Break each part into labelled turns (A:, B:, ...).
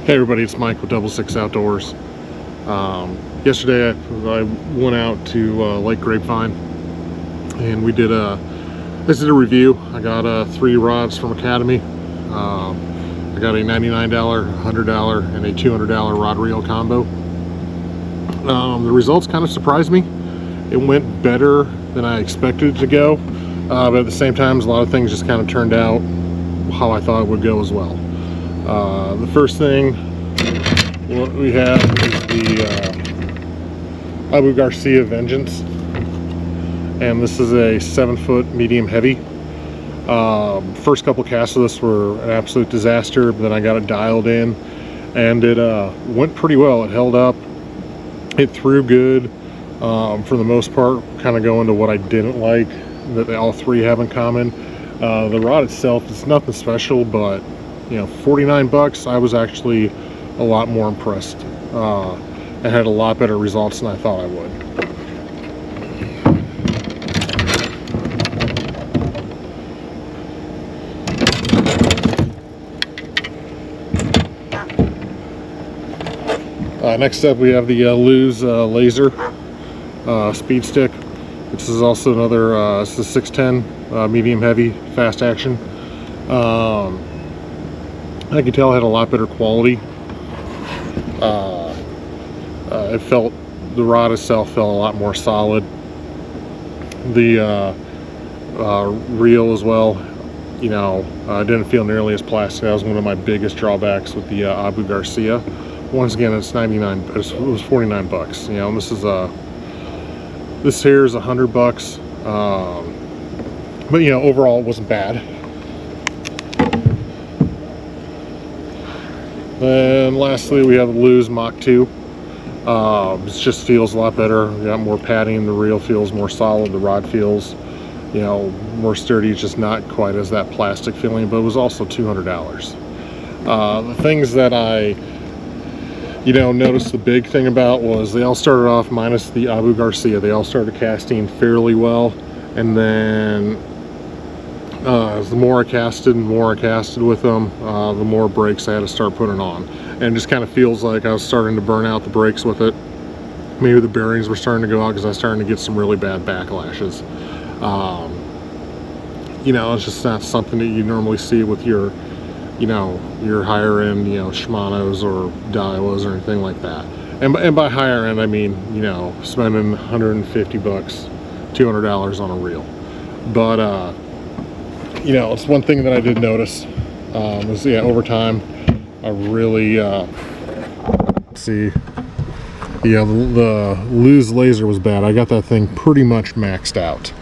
A: Hey everybody, it's Mike with Double Six Outdoors. Yesterday I went out to Lake Grapevine and we did a review. I got 3 rods from Academy. I got a $99, $100, and a $200 rod reel combo. The results kind of surprised me. It went better than I expected it to go, but at the same time, a lot of things just kind of turned out how I thought it would go as well. The first thing what we have is the Abu Garcia Vengeance, and this is a 7-foot medium heavy. First couple casts of this were an absolute disaster, but then I got it dialed in and it went pretty well. It held up, it threw good for the most part. Kind of going to what I didn't like that all 3 have in common. The rod itself is nothing special, but you know, 49 bucks, I was actually a lot more impressed. It had a lot better results than I thought I would. Next up we have the Lews Laser speed stick. This is also another, this is a 610 medium heavy fast action. I could tell it had a lot better quality. It felt, the rod itself felt a lot more solid. The reel as well, you know, didn't feel nearly as plastic. That was one of my biggest drawbacks with the Abu Garcia. Once again, it's 99. It was 49 bucks. You know, and this is this here is 100 bucks. But you know, overall, it wasn't bad. Then lastly, we have the Lews Mach 2. It just feels a lot better. We got more padding. The reel feels more solid. The rod feels, you know, more sturdy. It's just not quite as that plastic feeling, but it was also $200. The things that I, you know, noticed the big thing about was they all started off, minus the Abu Garcia, they all started casting fairly well, and then the more I casted with them, the more brakes I had to start putting on. And it just kind of feels like I was starting to burn out the brakes with it. Maybe the bearings were starting to go out because I was starting to get some really bad backlashes. You know, it's just not something that you normally see with your, you know, your higher end, you know, Shimano's or Daiwas or anything like that. And by higher end, I mean, you know, spending 150 bucks, $200 on a reel. But, you know, it's one thing that I did notice is, yeah, over time, I really, see, yeah, the Lews Laser was bad. I got that thing pretty much maxed out.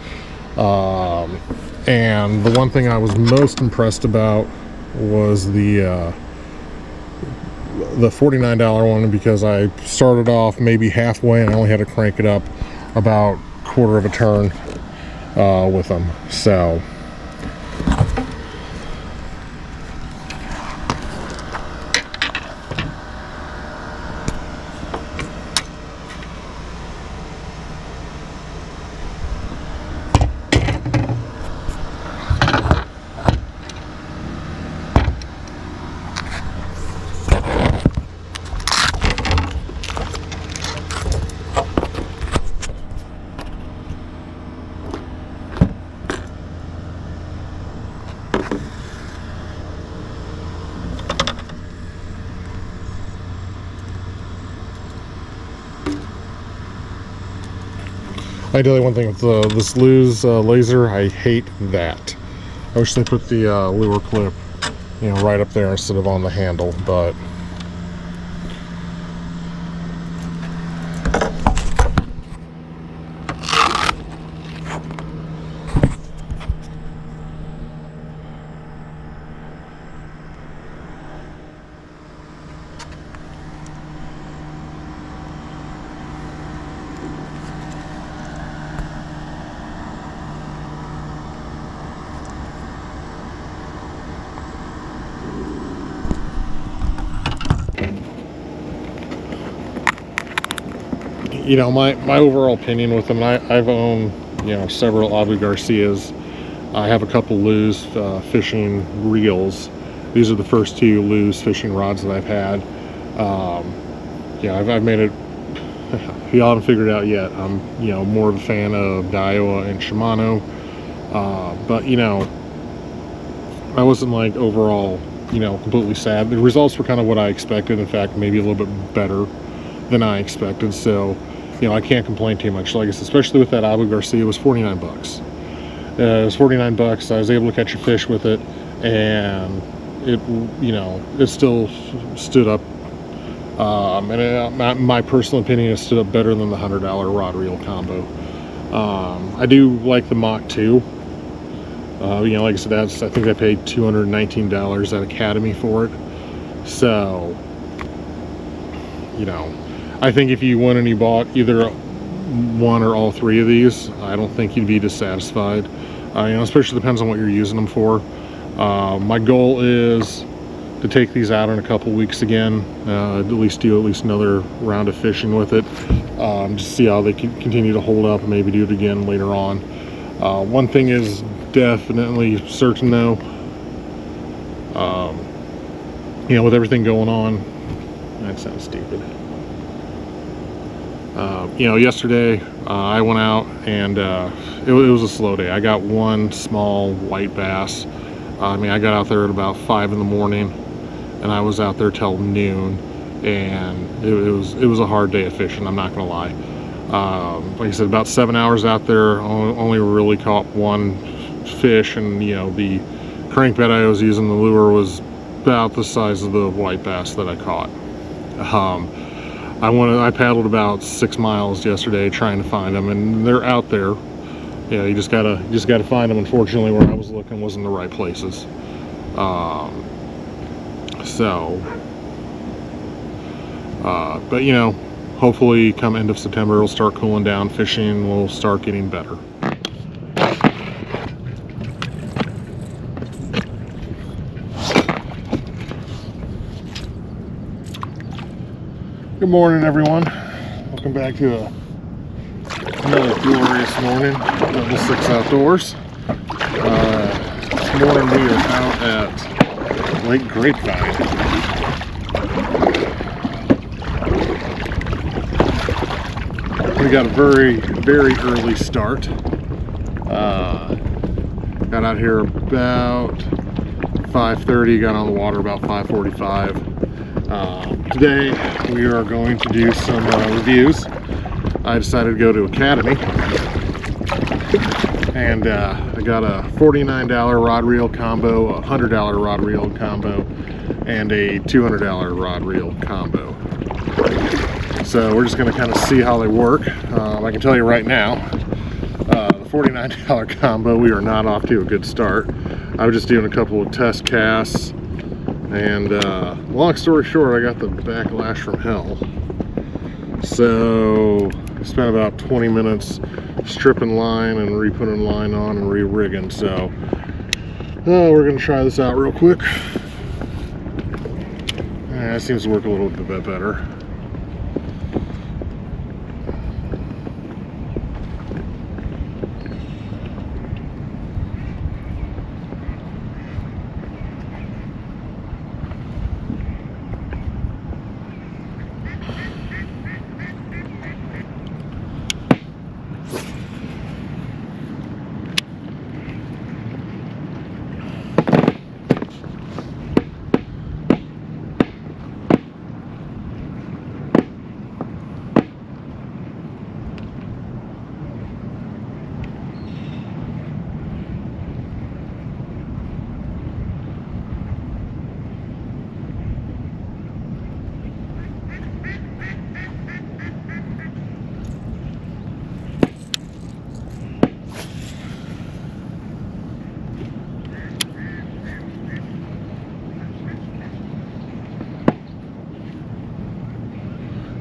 A: And the one thing I was most impressed about was the $49 one, because I started off maybe halfway and I only had to crank it up about quarter of a turn with them. So I tell you one thing with this Lews Laser, I hate that. I wish they put the lure clip, you know, right up there instead of on the handle, but you know, my overall opinion with them, I've owned, you know, several Abu Garcias. I have a couple Lews fishing reels, These are the first 2 Lews fishing rods that I've had. Yeah, I've made it. If y'all haven't figured it out yet, I'm more of a fan of Daiwa and Shimano. But I wasn't like overall completely sad. The results were kind of what I expected. In fact, maybe a little bit better than I expected. So I can't complain too much. Like I said, especially with that Abu Garcia, it was 49 bucks. It was 49 bucks. I was able to catch a fish with it, and it still stood up. And my personal opinion, it stood up better than the $100 rod reel combo. I do like the Mach 2. Like I said, I think I paid $219 at Academy for it. So, I think if you went and you bought either one or all 3 of these, I don't think you'd be dissatisfied. Especially depends on what you're using them for. My goal is to take these out in a couple weeks again, at least another round of fishing with it, just see how they can continue to hold up and maybe do it again later on. One thing is definitely certain though, with everything going on, that sounds stupid. Yesterday I went out and it was a slow day. I got one small white bass. I got out there at about 5 in the morning, and I was out there till noon, and it was a hard day of fishing, I'm not gonna lie. Like I said, about 7 hours out there, only really caught one fish, and the crankbait I was using, the lure was about the size of the white bass that I caught. I paddled about 6 miles yesterday trying to find them, and they're out there. You just gotta find them. Unfortunately, where I was looking wasn't the right places. But hopefully come end of September it'll start cooling down, fishing will start getting better. Good morning, everyone. Welcome back to another glorious morning, Level 6 Outdoors. This morning we are out at Lake Grapevine. We got a very, very early start. Got out here about 5:30, got on the water about 5:45. Today we are going to do some reviews. I decided to go to Academy, and I got a $49 rod reel combo, a $100 rod reel combo, and a $200 rod reel combo. So we're just going to kind of see how they work. I can tell you right now, the $49 combo, we are not off to a good start. I was just doing a couple of test casts, and long story short, I got the backlash from hell. So I spent about 20 minutes stripping line and re-putting line on and re-rigging. So we're going to try this out real quick. It seems to work a little bit better.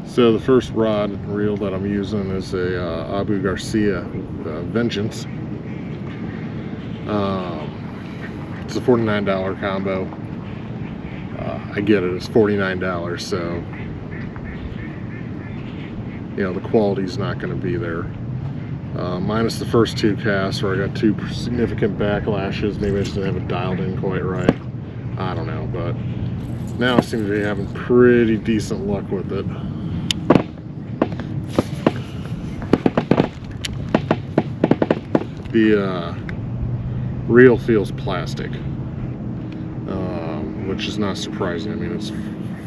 A: So the first rod and reel that I'm using is a Abu Garcia Vengeance. It's a $49 combo. I get it, it's $49, so the quality's not going to be there. Minus the first 2 casts where I got 2 significant backlashes. Maybe I just didn't have it dialed in quite right. I don't know, but now I seem to be having pretty decent luck with it. The reel feels plastic, which is not surprising. I mean, it's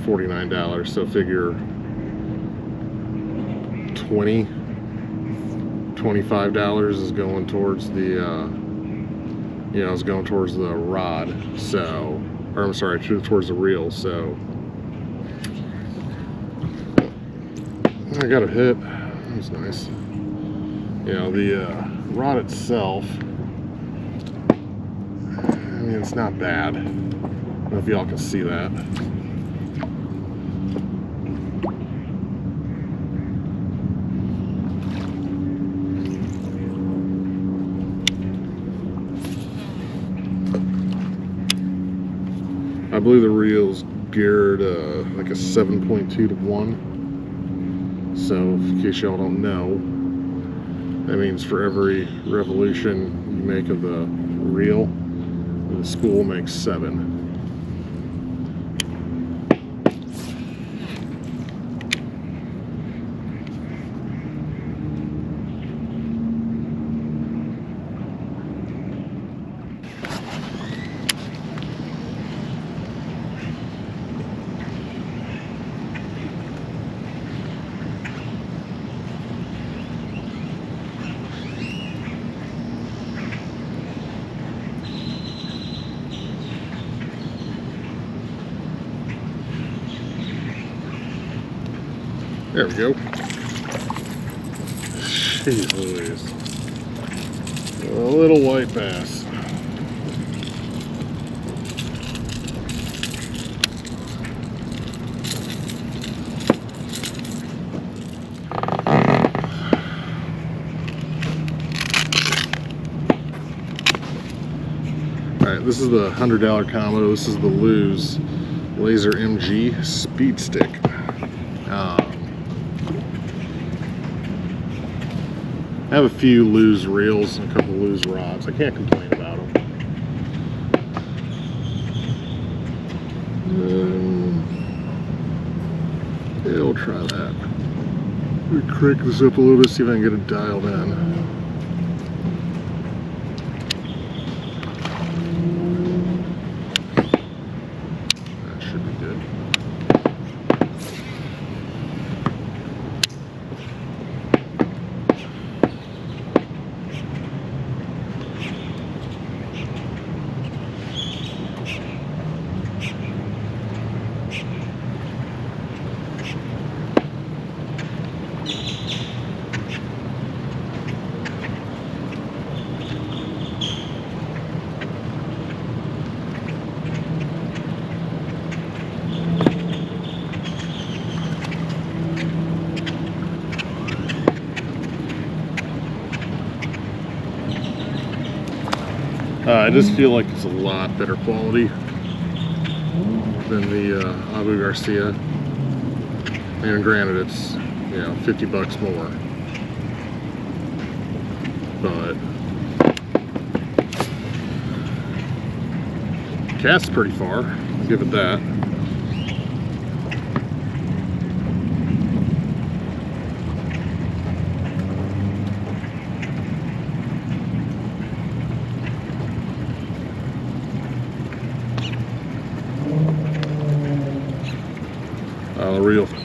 A: $49, so figure $25 is going towards the is going towards the rod, so, or I'm sorry, towards the reel. So I got a hit. That was nice. The rod itself, I mean, it's not bad. I don't know if y'all can see that. I believe the reel's geared like a 7.2 to 1. So, in case y'all don't know, that means for every revolution you make of the reel, the spool makes 7. There we go. Jeez Louise. A little white bass. Alright, this is the $100 combo. This is the Lews Laser MG Speed Stick. I have a few Lews reels and a couple of Lews rods. I can't complain about them. Yeah, we'll try that. Let me crank this up a little bit, see if I can get it dialed in. That should be good. I just feel like it's a lot better quality than the Abu Garcia. And granted, it's, you know, 50 bucks more. But casts pretty far, I'll give it that.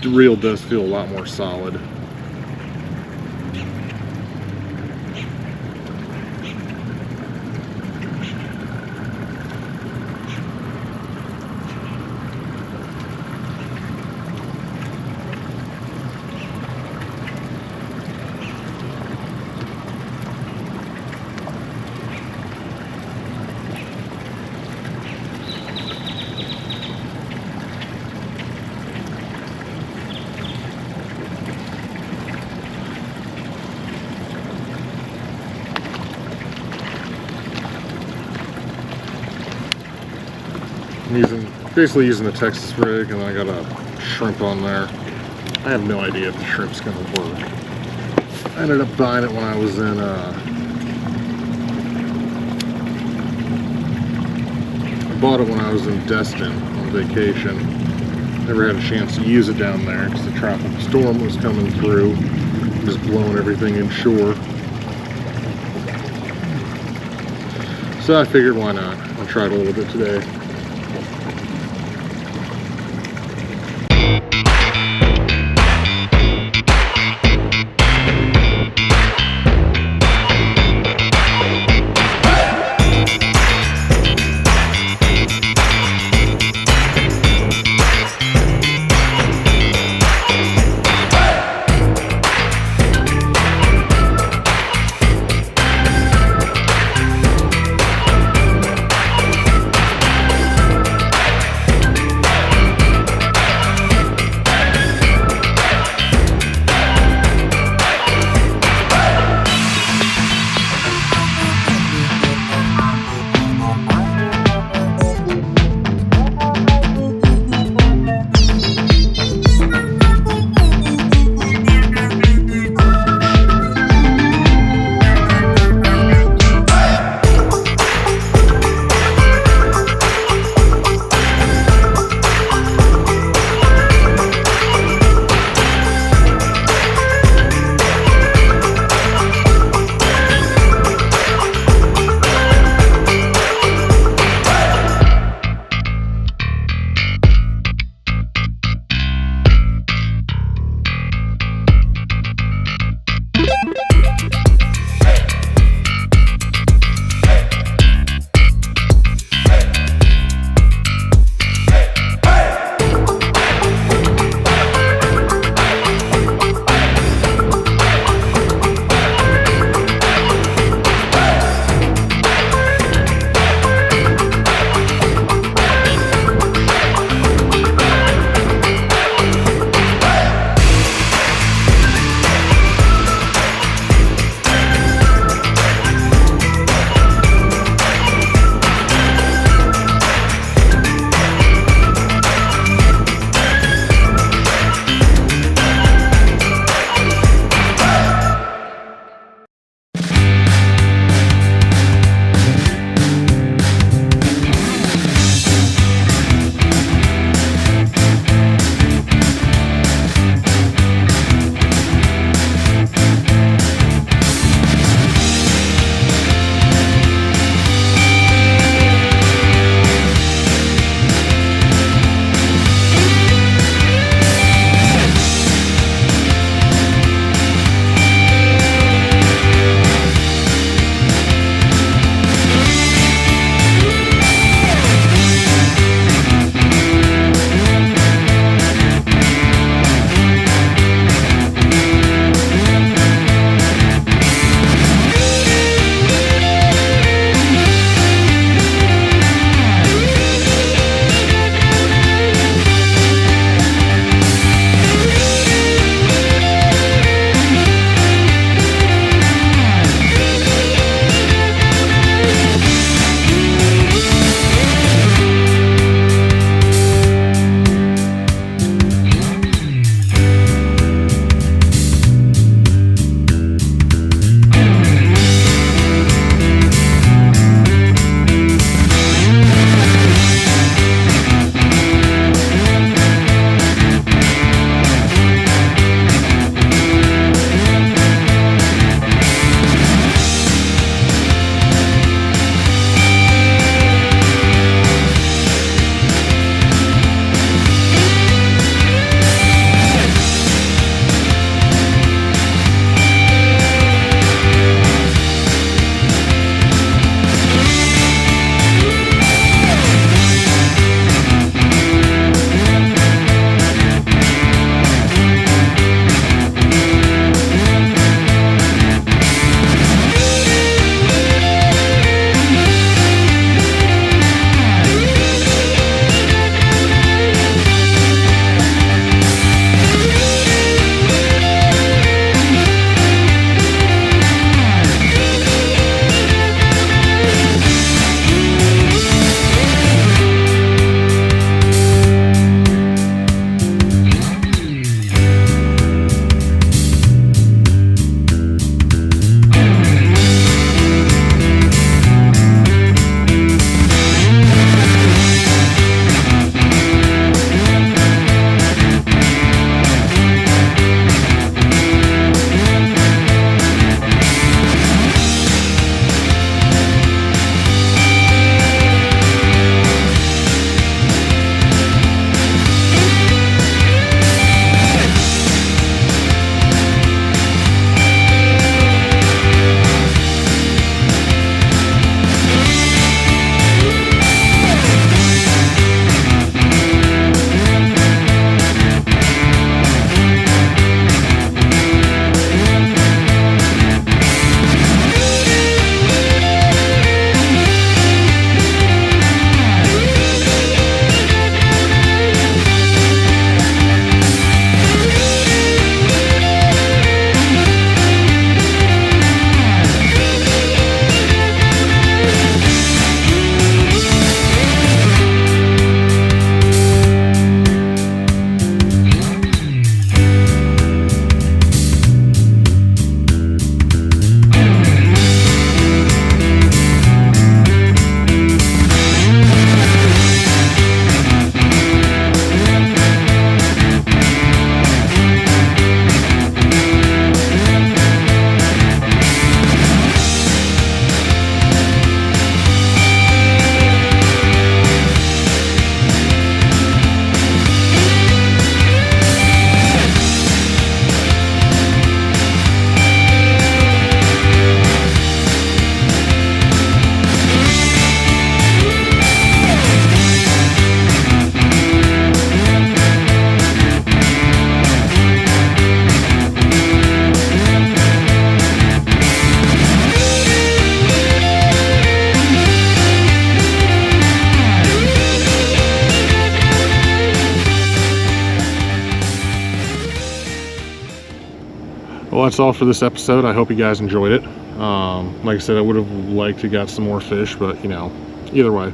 A: The reel does feel a lot more solid. Basically using the Texas rig, and I got a shrimp on there. I have no idea if the shrimp's gonna work. I ended up buying it when I was in bought it when I was in Destin on vacation. Never had a chance to use it down there because the tropical storm was coming through, just blowing everything inshore. So I figured, why not? I'll try it a little bit today. that's all for this episode. I hope you guys enjoyed it. Like I said, I would have liked to got some more fish, but you know, either way,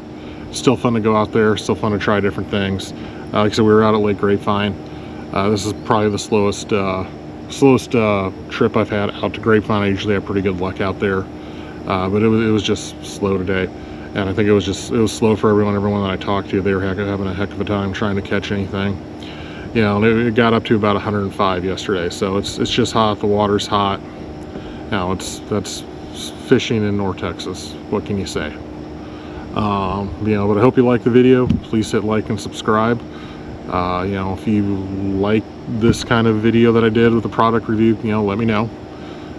A: still fun to go out there, still fun to try different things. Like I said, we were out at Lake Grapevine. This is probably the slowest trip I've had out to Grapevine. I usually have pretty good luck out there, but it was just slow today, and I think it was slow for everyone that I talked to. They were having a heck of a time trying to catch anything. You know, it got up to about 105 yesterday, so it's just hot. The water's hot. Now that's fishing in North Texas. What can you say? You know, but I hope you like the video. Please hit like and subscribe. You know, if you like this kind of video that I did with the product review, you know, let me know.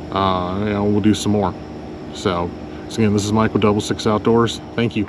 A: You know, we'll do some more. So again, this is Mike with 66 Outdoors. Thank you.